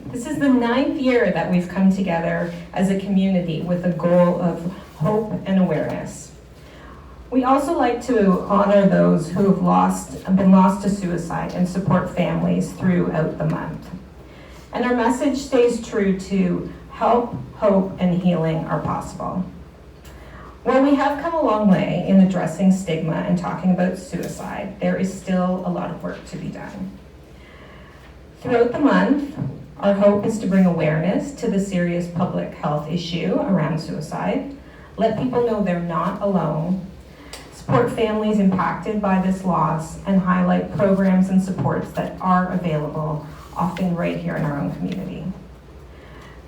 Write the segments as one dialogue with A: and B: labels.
A: This is the 9th year that we've come together as a community with a goal of hope and awareness. We also like to honor those who have been lost to suicide and support families throughout the month. And our message stays true to help, hope, and healing are possible. While we have come a long way in addressing stigma and talking about suicide, there is still a lot of work to be done. Throughout the month, our hope is to bring awareness to the serious public health issue around suicide, let people know they're not alone, support families impacted by this loss, and highlight programs and supports that are available, often right here in our own community.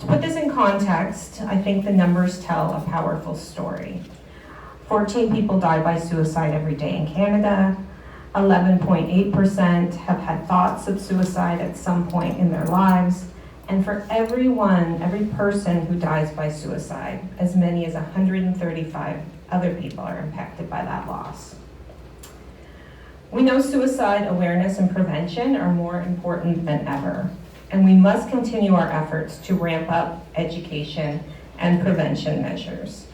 A: To put this in context, I think the numbers tell a powerful story. 14 people die by suicide every day in Canada. 11.8% have had thoughts of suicide at some point in their lives. And for every person who dies by suicide, as many as 135 other people are impacted by that loss. We know suicide awareness and prevention are more important than ever, and we must continue our efforts to ramp up education and prevention measures.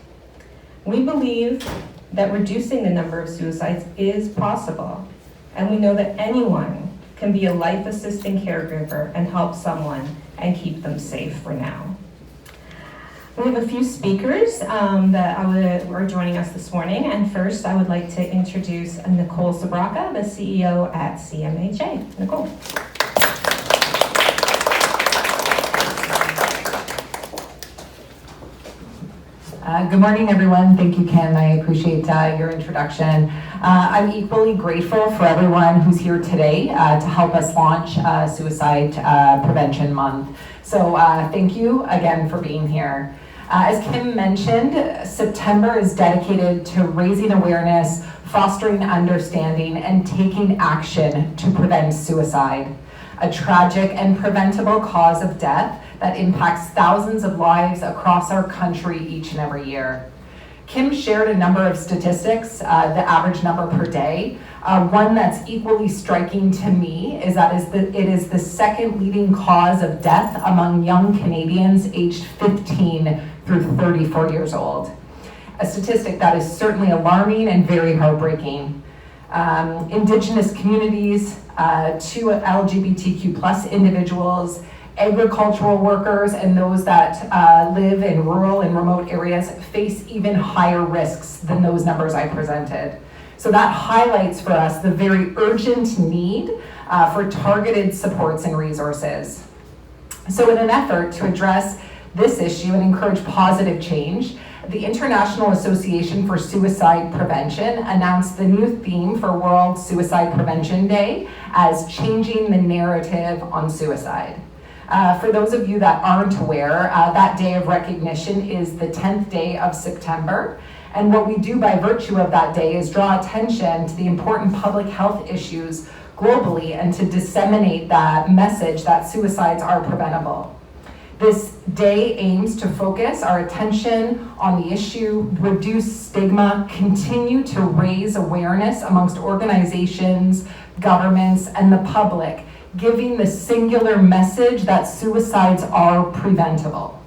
A: We believe that reducing the number of suicides is possible, and we know that anyone can be a life-assisting caregiver and help someone and keep them safe for now. We have a few speakers that are joining us this morning, and first I would like to introduce Nicole Sbrocca, the CEO at CMHA. Nicole.
B: Good morning, everyone. Thank you, Kim. I appreciate your introduction. I'm equally grateful for everyone who's here today to help us launch Suicide Prevention Month. So thank you again for being here. As Kim mentioned, September is dedicated to raising awareness, fostering understanding, and taking action to prevent suicide, a tragic and preventable cause of death that impacts thousands of lives across our country each and every year. Kim shared a number of statistics, the average number per day. One that's equally striking to me is that it is the second leading cause of death among young Canadians aged 15 through 34 years old. A statistic that is certainly alarming and very heartbreaking. Indigenous communities, to LGBTQ+ individuals, agricultural workers, and those that live in rural and remote areas face even higher risks than those numbers I presented. So that highlights for us the very urgent need for targeted supports and resources. So in an effort to address this issue and encourage positive change, the International Association for Suicide Prevention announced the new theme for World Suicide Prevention Day as Changing the Narrative on Suicide. For those of you that aren't aware, that day of recognition is the 10th day of September. And what we do by virtue of that day is draw attention to the important public health issues globally and to disseminate that message that suicides are preventable. This day aims to focus our attention on the issue, reduce stigma, continue to raise awareness amongst organizations, governments, and the public, giving the singular message that suicides are preventable.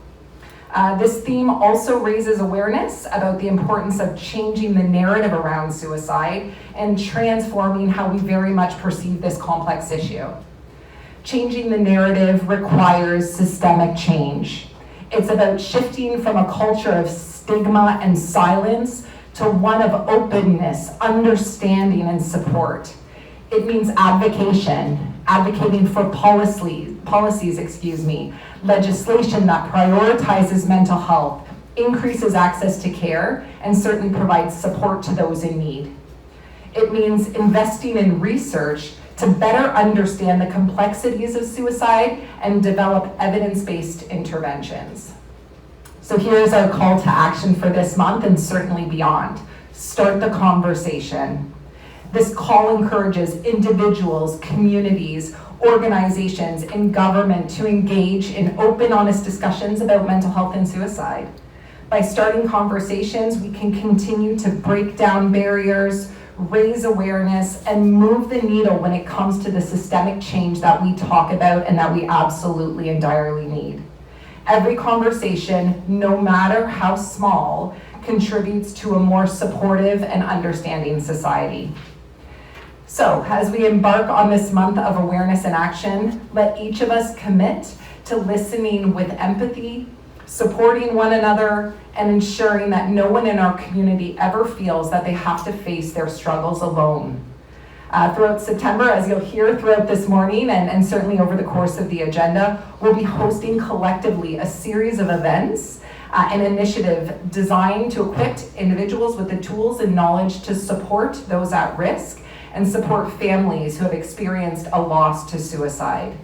B: This theme also raises awareness about the importance of changing the narrative around suicide and transforming how we very much perceive this complex issue. Changing the narrative requires systemic change. It's about shifting from a culture of stigma and silence to one of openness, understanding, and support. It means advocating for policies, legislation that prioritizes mental health, increases access to care, and certainly provides support to those in need. It means investing in research to better understand the complexities of suicide and develop evidence-based interventions. So here's our call to action for this month and certainly beyond. Start the conversation. This call encourages individuals, communities, organizations, and government to engage in open, honest discussions about mental health and suicide. By starting conversations, we can continue to break down barriers, raise awareness, and move the needle when it comes to the systemic change that we talk about and that we absolutely and direly need. Every conversation, no matter how small, contributes to a more supportive and understanding society. So, as we embark on this month of awareness and action, let each of us commit to listening with empathy, supporting one another, and ensuring that no one in our community ever feels that they have to face their struggles alone. Throughout September, as you'll hear throughout this morning and certainly over the course of the agenda, we'll be hosting collectively a series of events, an initiative designed to equip individuals with the tools and knowledge to support those at risk and support families who have experienced a loss to suicide.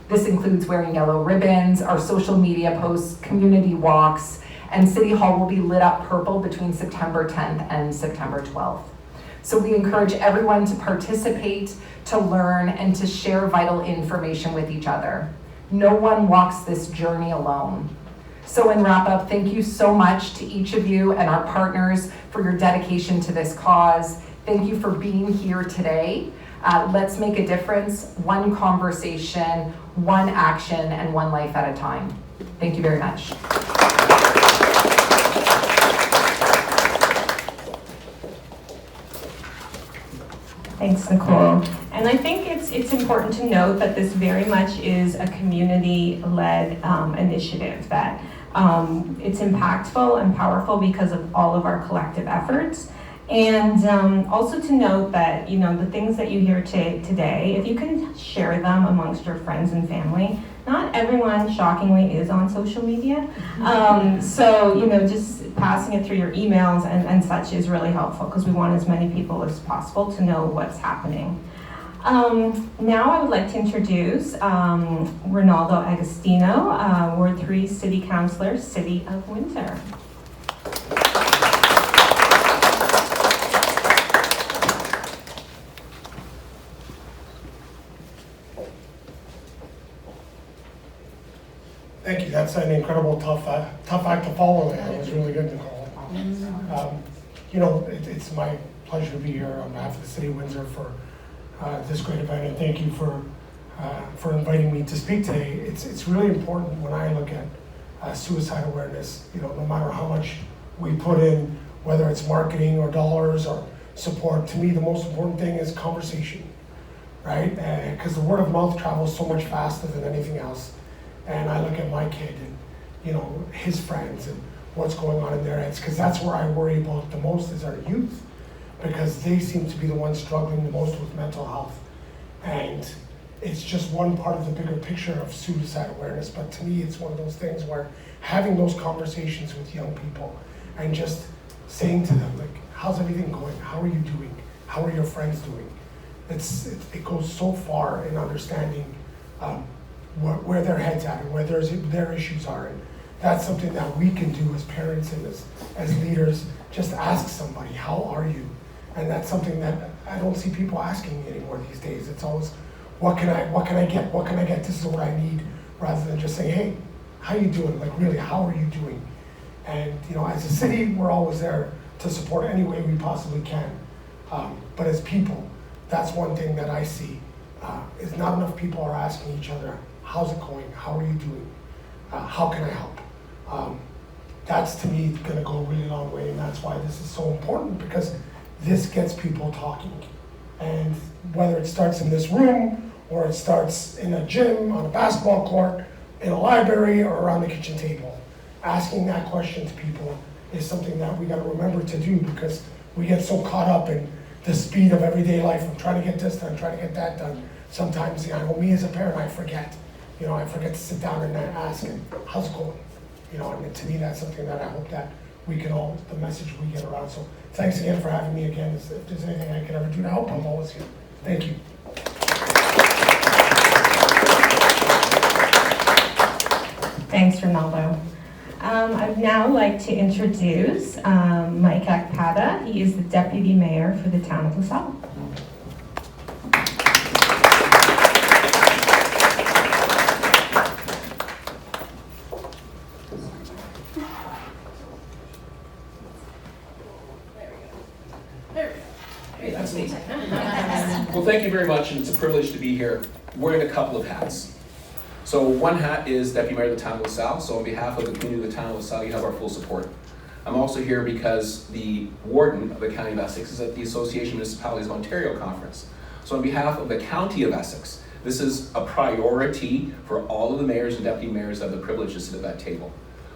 B: This includes wearing yellow ribbons, our social media posts, community walks, and City Hall will be lit up purple between September 10th and September 12th. So we encourage everyone to participate, to learn, and to share vital information with each other. No one walks this journey alone. So in wrap up, thank you so much to each of you and our partners for your dedication to this cause. Thank you for being here today. Let's make a difference, one conversation, one action, and one life at a time. Thank you very much.
A: Thanks, Nicole. And I think it's important to note that this very much is a community-led initiative, that it's impactful and powerful because of all of our collective efforts. And also to note that, the things that you hear today, if you can share them amongst your friends and family, not everyone, shockingly, is on social media. So, just passing it through your emails and such is really helpful because we want as many people as possible to know what's happening. Now I would like to introduce Renaldo Agostino, Ward 3 City Councillor, City of Windsor.
C: Thank you. That's an incredible tough act to follow. That was really good, Nicole. It's my pleasure to be here on behalf of the City of Windsor for this great event, and thank you for inviting me to speak today. It's really important when I look at suicide awareness. No matter how much we put in, whether it's marketing or dollars or support, to me the most important thing is conversation, right? Because the word of mouth travels so much faster than anything else. And I look at my kid and, his friends and what's going on in their heads, because that's where I worry about the most is our youth, because they seem to be the ones struggling the most with mental health. And it's just one part of the bigger picture of suicide awareness, but to me it's one of those things where having those conversations with young people and just saying to them, like, how's everything going? How are you doing? How are your friends doing? It goes so far in understanding where their head's at and where their issues are. And that's something that we can do as parents and as leaders, just ask somebody, how are you? And that's something that I don't see people asking anymore these days. It's always, what can I get? What can I get? This is what I need, rather than just saying, hey, how you doing? Like, really, how are you doing? And as a city, we're always there to support any way we possibly can. But as people, that's one thing that I see, is not enough people are asking each other, how's it going? How are you doing? How can I help? That's, to me, going to go a really long way, and that's why this is so important, because this gets people talking. And whether it starts in this room, or it starts in a gym, on a basketball court, in a library, or around the kitchen table, asking that question to people is something that we got to remember to do, because we get so caught up in the speed of everyday life. I'm trying to get this done, trying to get that done. Sometimes, me as a parent, I forget. I forget to sit down and ask, how's it going? And to me, that's something that I hope that we can all, the message we get around. So thanks again for having me again. If there's anything I can ever do to help, I'm always here. Thank you.
A: Thanks, Renaldo. I'd now like to introduce Mike Akpata. He is the Deputy Mayor for the town of LaSalle.
D: Well, thank you very much, and it's a privilege to be here wearing a couple of hats. So one hat is Deputy Mayor of the Town of LaSalle, so on behalf of the community of the Town of LaSalle, you have our full support. I'm also here because the Warden of the County of Essex is at the Association of Municipalities of Ontario Conference. So on behalf of the County of Essex, this is a priority for all of the mayors and deputy mayors that have the privilege to sit at that table.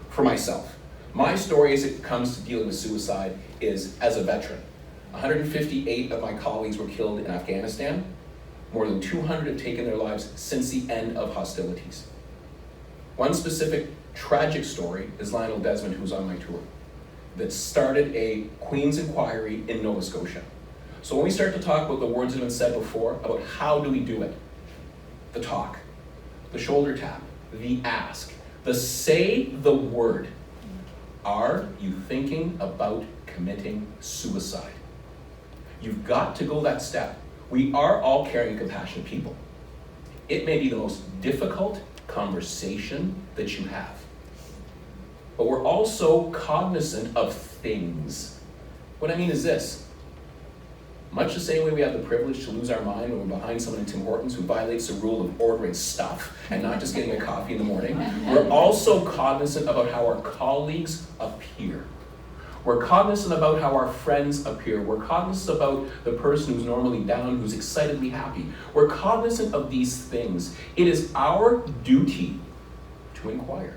D: For myself, my story as it comes to dealing with suicide is as a veteran. 158 of my colleagues were killed in Afghanistan. More than 200 have taken their lives since the end of hostilities. One specific tragic story is Lionel Desmond, who's on my tour, that started a Queen's inquiry in Nova Scotia. So when we start to talk about the words that have been said before, about how do we do it, the talk, the shoulder tap, the ask, the say the word, are you thinking about committing suicide? You've got to go that step. We are all caring and compassionate people. It may be the most difficult conversation that you have, but we're also cognizant of things. What I mean is this: much the same way we have the privilege to lose our mind when we're behind someone in Tim Hortons who violates the rule of ordering stuff and not just getting a coffee in the morning, we're also cognizant about how our colleagues appear. We're cognizant about how our friends appear. We're cognizant about the person who's normally down, who's excitedly happy. We're cognizant of these things. It is our duty to inquire.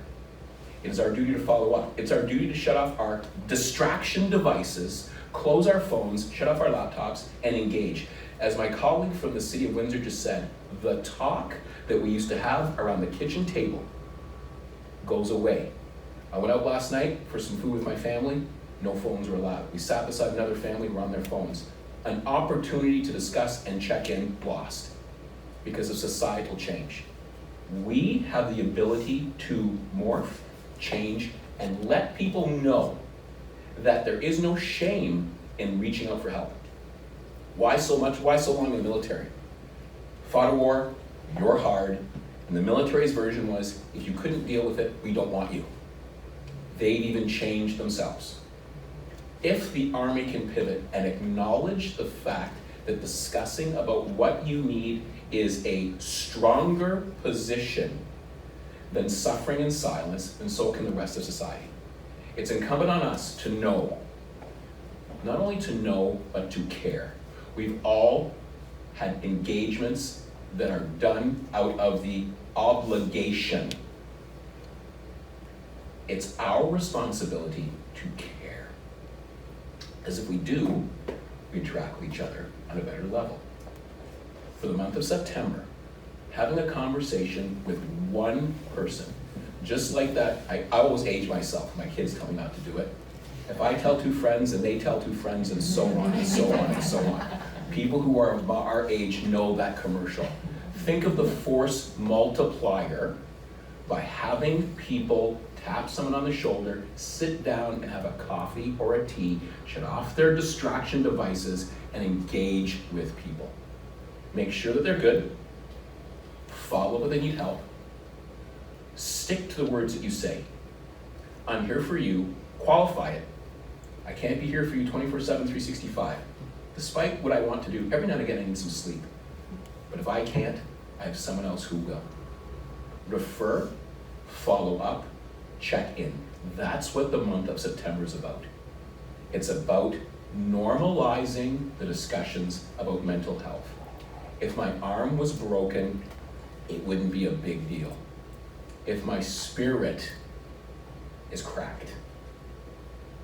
D: It is our duty to follow up. It's our duty to shut off our distraction devices, close our phones, shut off our laptops, and engage. As my colleague from the city of Windsor just said, the talk that we used to have around the kitchen table goes away. I went out last night for some food with my family. No phones were allowed. We sat beside another family who were on their phones. An opportunity to discuss and check in lost because of societal change. We have the ability to morph, change, and let people know that there is no shame in reaching out for help. Why so much? Why so long in the military? Fought a war, you're hard, and the military's version was, if you couldn't deal with it, we don't want you. They'd even changed themselves. If the Army can pivot and acknowledge the fact that discussing about what you need is a stronger position than suffering in silence, then so can the rest of society. It's incumbent on us to know, not only to know, but to care. We've all had engagements that are done out of the obligation. It's our responsibility to care. Because if we do, we interact with each other on a better level. For the month of September, having a conversation with one person, just like that, I always age myself, my kids tell me not to do it. If I tell two friends and they tell two friends and so on and so on and so on. People who are our age know that commercial. Think of the force multiplier by having people tap someone on the shoulder, sit down and have a coffee or a tea, shut off their distraction devices, and engage with people. Make sure that they're good, follow when they need help, stick to the words that you say. I'm here for you, qualify it. I can't be here for you 24/7, 365. Despite what I want to do, every now and again I need some sleep. But if I can't, I have someone else who will. Refer, follow up, check in. That's what the month of September is about. It's about normalizing the discussions about mental health. If my arm was broken, it wouldn't be a big deal. If my spirit is cracked,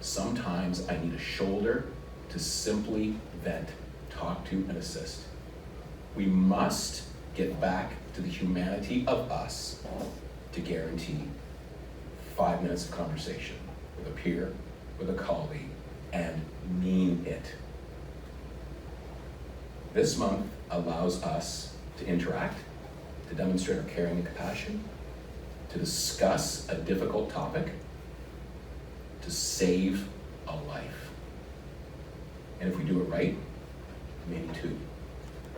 D: sometimes I need a shoulder to simply vent, talk to, and assist. We must get back to the humanity of us to guarantee 5 minutes of conversation with a peer, with a colleague, and mean it. This month allows us to interact, to demonstrate our caring and compassion, to discuss a difficult topic, to save a life. And if we do it right, maybe 2.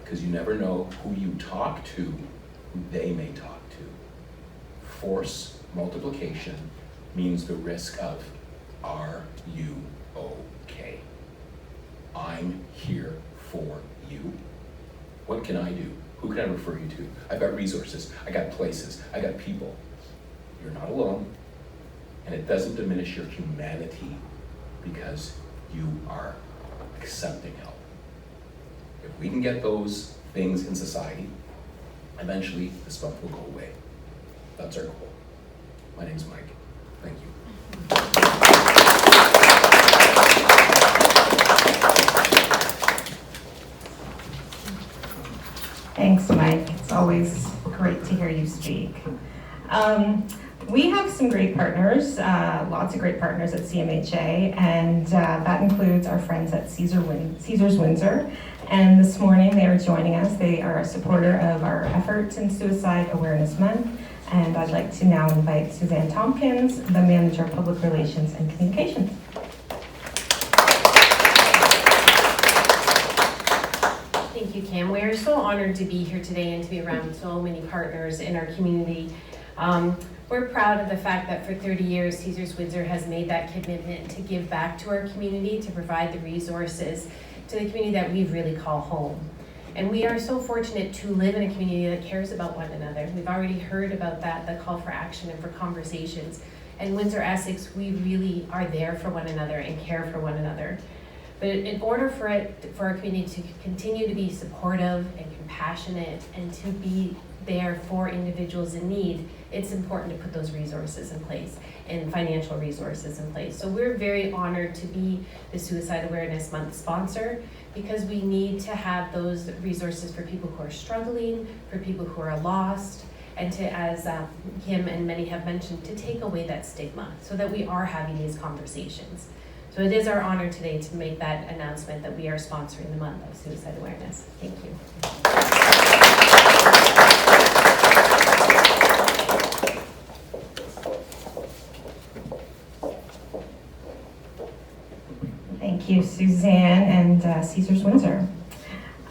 D: Because you never know who you talk to, who they may talk to. Force multiplication means the risk of, are you okay? I'm here for you. What can I do? Who can I refer you to? I've got resources, I got places, I got people. You're not alone, and it doesn't diminish your humanity because you are accepting help. If we can get those things in society, eventually this bump will go away. That's our goal. My name's Mike. Thank you.
A: Thanks, Mike. It's always great to hear you speak. We have some great partners, lots of great partners at CMHA, and that includes our friends at Caesars Windsor. And this morning they are joining us. They are a supporter of our efforts in Suicide Awareness Month. And I'd like to now invite Susanne Tomkins, the Manager of Public Relations and Communications.
E: Thank you, Cam. We are so honored to be here today and to be around so many partners in our community. We're proud of the fact that for 30 years, Caesars Windsor has made that commitment to give back to our community, to provide the resources to the community that we really call home. And we are so fortunate to live in a community that cares about one another. We've already heard about that, the call for action and for conversations. And Windsor-Essex, we really are there for one another and care for one another. But in order for our community to continue to be supportive and compassionate and to be there for individuals in need, it's important to put those resources in place and financial resources in place. So we're very honored to be the Suicide Awareness Month sponsor because we need to have those resources for people who are struggling, for people who are lost, and to, as Kim and many have mentioned, to take away that stigma so that we are having these conversations. So it is our honor today to make that announcement that we are sponsoring the month of suicide awareness. Thank you.
A: Thank you, Suzanne and Caesars Windsor.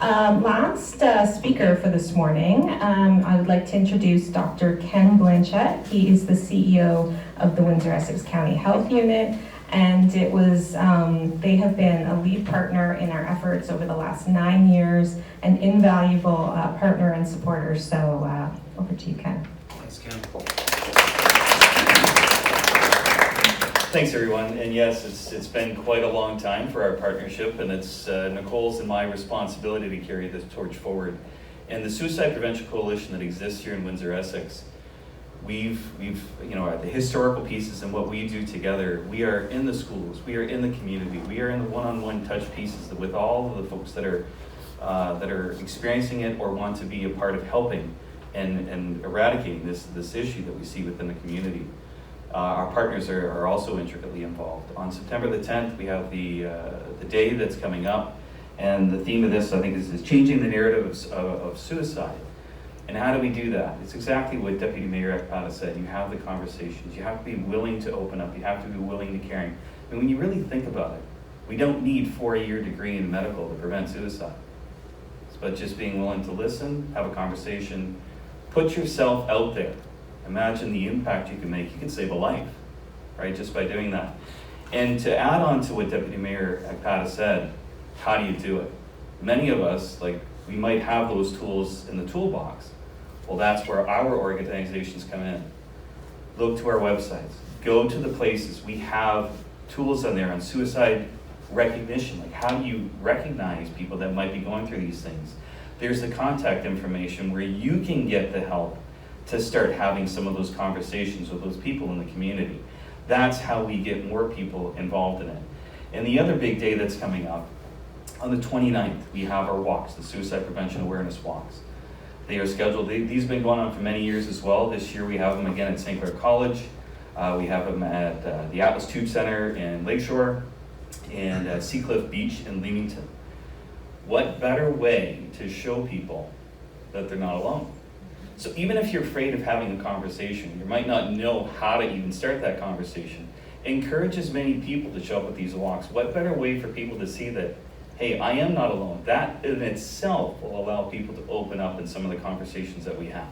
A: Last speaker for this morning, I would like to introduce Dr. Ken Blanchette. He is the CEO of the Windsor-Essex County Health Unit, and it was they have been a lead partner in our efforts over the last 9 years, an invaluable partner and supporter. So over to you, Ken.
F: Thanks, Kim. Thanks, everyone. And yes, it's been quite a long time for our partnership, and it's Nicole's and my responsibility to carry this torch forward. And the Suicide Prevention Coalition that exists here in Windsor-Essex, we've the historical pieces and what we do together. We are in the schools, we are in the community, we are in the one-on-one touch pieces with all of the folks that are experiencing it or want to be a part of helping and eradicating this issue that we see within the community. Our partners are also intricately involved. On September the 10th, we have the day that's coming up, and the theme of this, I think, is changing the narrative of suicide. And how do we do that? It's exactly what Deputy Mayor Akpata said. You have the conversations. You have to be willing to open up. You have to be willing to caring. And when you really think about it, we don't need 4-year degree in medical to prevent suicide. It's about just being willing to listen, have a conversation, put yourself out there. Imagine the impact you can make. You can save a life, right, just by doing that. And to add on to what Deputy Mayor Akpata said, how do you do it? Many of us, we might have those tools in the toolbox. Well, that's where our organizations come in. Look to our websites. Go to the places. We have tools on there on suicide recognition. Like, how do you recognize people that might be going through these things? There's the contact information where you can get the help to start having some of those conversations with those people in the community. That's how we get more people involved in it. And the other big day that's coming up, on the 29th, we have our walks, the Suicide Prevention Awareness Walks. They are scheduled, these have been going on for many years as well. This year we have them again at St. Clair College. We have them at the Atlas Tube Center in Lakeshore and at Seacliff Beach in Leamington. What better way to show people that they're not alone? So even if you're afraid of having a conversation, you might not know how to even start that conversation, encourage as many people to show up at these walks. What better way for people to see that, hey, I am not alone. That in itself will allow people to open up in some of the conversations that we have.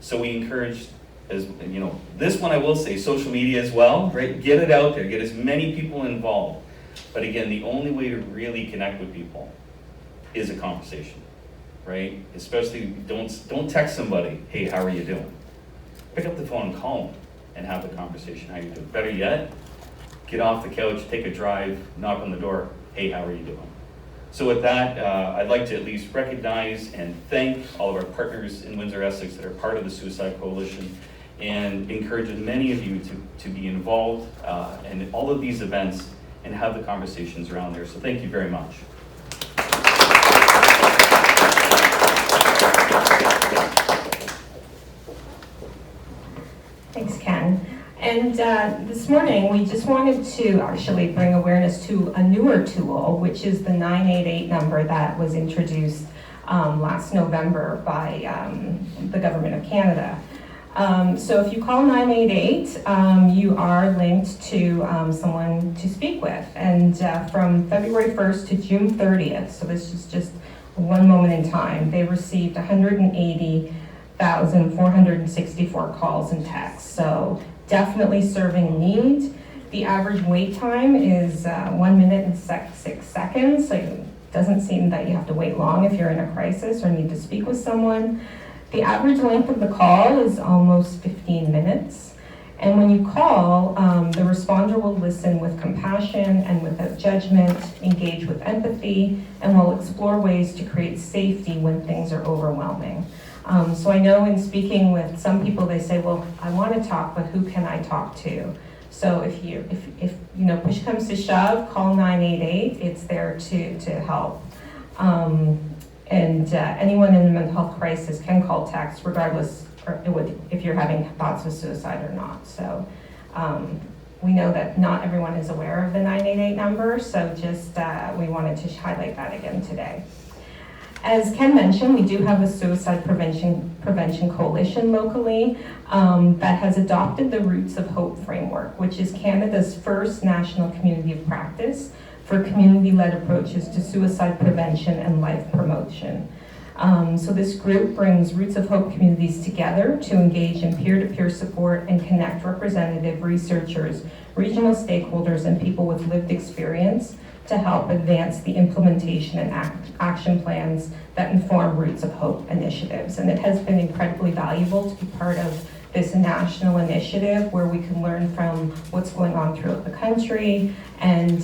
F: So we encourage, as you know, this one I will say, social media as well, right? Get it out there, get as many people involved. But again, the only way to really connect with people is a conversation, right? Especially don't text somebody, hey, how are you doing? Pick up the phone and call them and have the conversation, how you doing? Better yet, get off the couch, take a drive, knock on the door, hey, how are you doing? So with that, I'd like to at least recognize and thank all of our partners in Windsor-Essex that are part of the Suicide Coalition, and encourage as many of you to be involved in all of these events and have the conversations around there. So thank you very much.
A: Thanks, Ken. And this morning, we just wanted to actually bring awareness to a newer tool, which is the 988 number that was introduced last November by the Government of Canada. So if you call 988, you are linked to someone to speak with. And from February 1st to June 30th, so this is just one moment in time, they received 180,464 calls and texts. So definitely serving a need. The average wait time is 1 minute and 6 seconds. So it doesn't seem that you have to wait long if you're in a crisis or need to speak with someone. The average length of the call is almost 15 minutes. And when you call, the responder will listen with compassion and without judgment, engage with empathy, and will explore ways to create safety when things are overwhelming. So I know in speaking with some people, they say, well, I want to talk, but who can I talk to? So if you know, push comes to shove, call 988. It's there to help. Anyone in a mental health crisis can call text, regardless if you're having thoughts of suicide or not. So we know that not everyone is aware of the 988 number, so just we wanted to highlight that again today. As Ken mentioned, we do have a suicide prevention coalition locally that has adopted the Roots of Hope framework, which is Canada's first national community of practice for community-led approaches to suicide prevention and life promotion. So this group brings Roots of Hope communities together to engage in peer-to-peer support and connect representative researchers, regional stakeholders, and people with lived experience to help advance the implementation and action plans that inform Roots of Hope initiatives. And it has been incredibly valuable to be part of this national initiative where we can learn from what's going on throughout the country and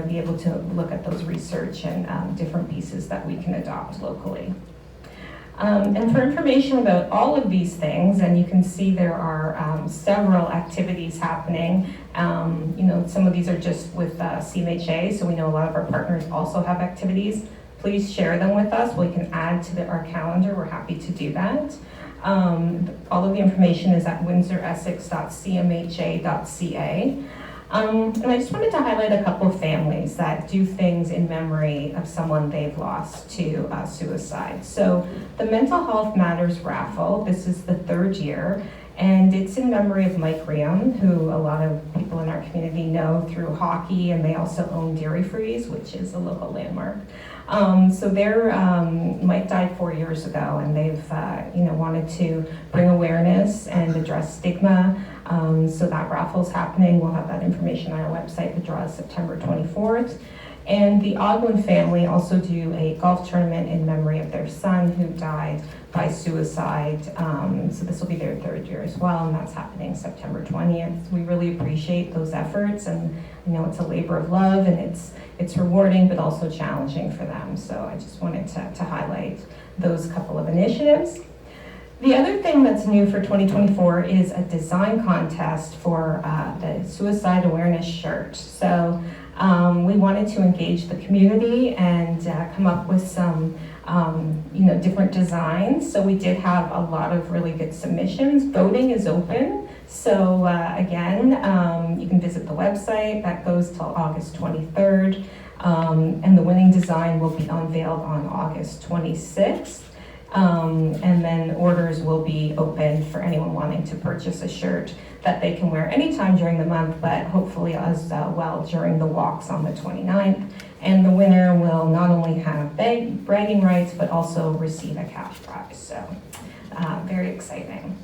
A: be able to look at those research and different pieces that we can adopt locally. And for information about all of these things, and you can see there are several activities happening. Some of these are just with CMHA, so we know a lot of our partners also have activities. Please share them with us. We can add to our calendar. We're happy to do that. All of the information is at windsor-essex.cmha.ca. And I just wanted to highlight a couple of families that do things in memory of someone they've lost to suicide. So the Mental Health Matters raffle, this is the 3rd year, and it's in memory of Mike Riam, who a lot of people in our community know through hockey, and they also own Dairy Freeze, which is a local landmark. Mike died 4 years ago, and they've wanted to bring awareness and address stigma. So that raffle's happening. We'll have that information on our website. The draw is September 24th. And the Ogwin family also do a golf tournament in memory of their son who died by suicide. So this will be their 3rd year as well, and that's happening September 20th. We really appreciate those efforts, and it's a labor of love, and it's rewarding but also challenging for them. So I just wanted to highlight those couple of initiatives. The other thing that's new for 2024 is a design contest for the Suicide Awareness shirt. So we wanted to engage the community and come up with some different designs. So we did have a lot of really good submissions. Voting is open. So again, you can visit the website. That goes till August 23rd. And the winning design will be unveiled on August 26th. And then orders will be open for anyone wanting to purchase a shirt that they can wear anytime during the month, but hopefully as well during the walks on the 29th. And the winner will not only have bragging rights, but also receive a cash prize. So very exciting.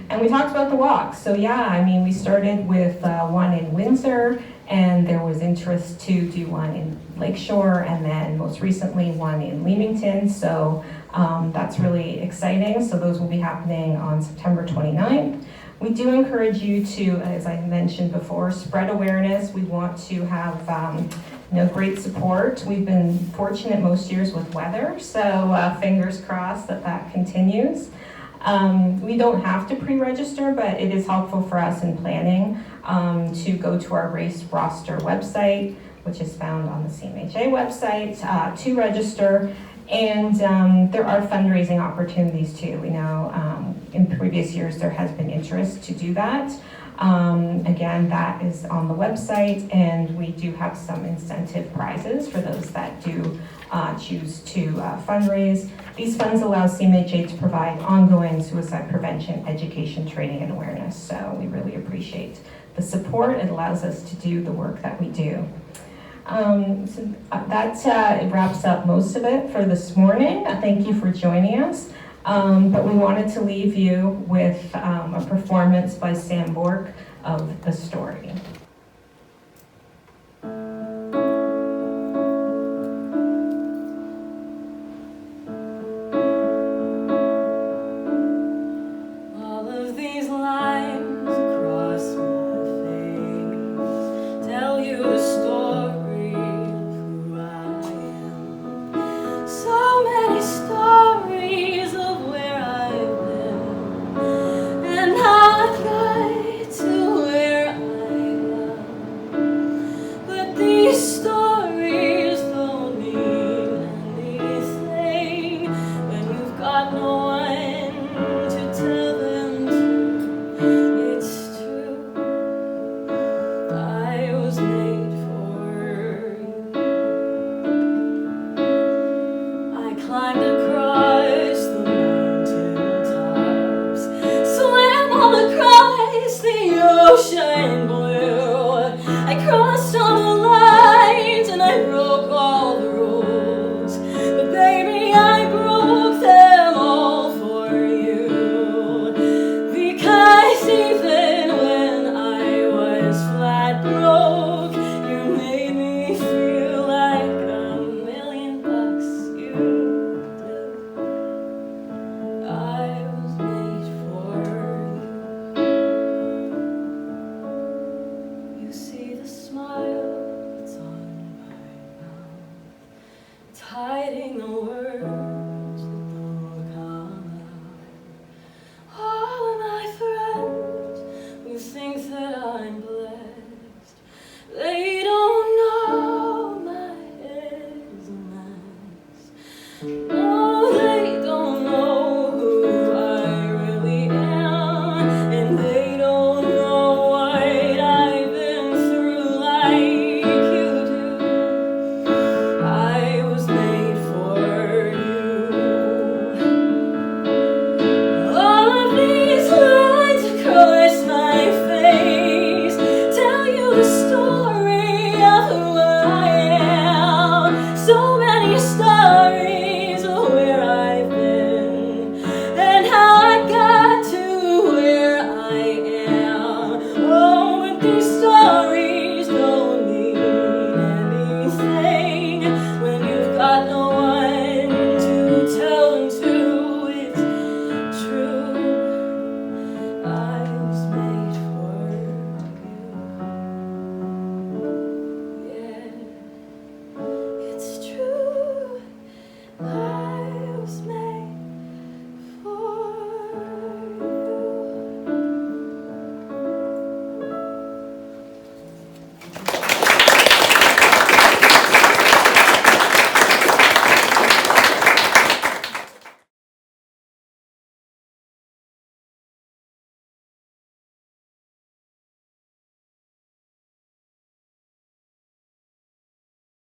A: And we talked about the walks. So we started with one in Windsor, and there was interest to do one in Lakeshore, and then most recently one in Leamington. So That's really exciting. So those will be happening on September 29th. We do encourage you to, as I mentioned before, spread awareness. We want to have great support. We've been fortunate most years with weather, so fingers crossed that continues. We don't have to pre-register, but it is helpful for us in planning to go to our race roster website, which is found on the CMHA website, to register. And there are fundraising opportunities too. We know in previous years there has been interest to do that. Again, that is on the website, and we do have some incentive prizes for those that do choose to fundraise. These funds allow CMHA to provide ongoing suicide prevention, education, training, and awareness. So we really appreciate the support. It allows us to do the work that we do. It wraps up most of it for this morning. Thank you for joining us. But we wanted to leave you with a performance by Sam Bourque of The Story.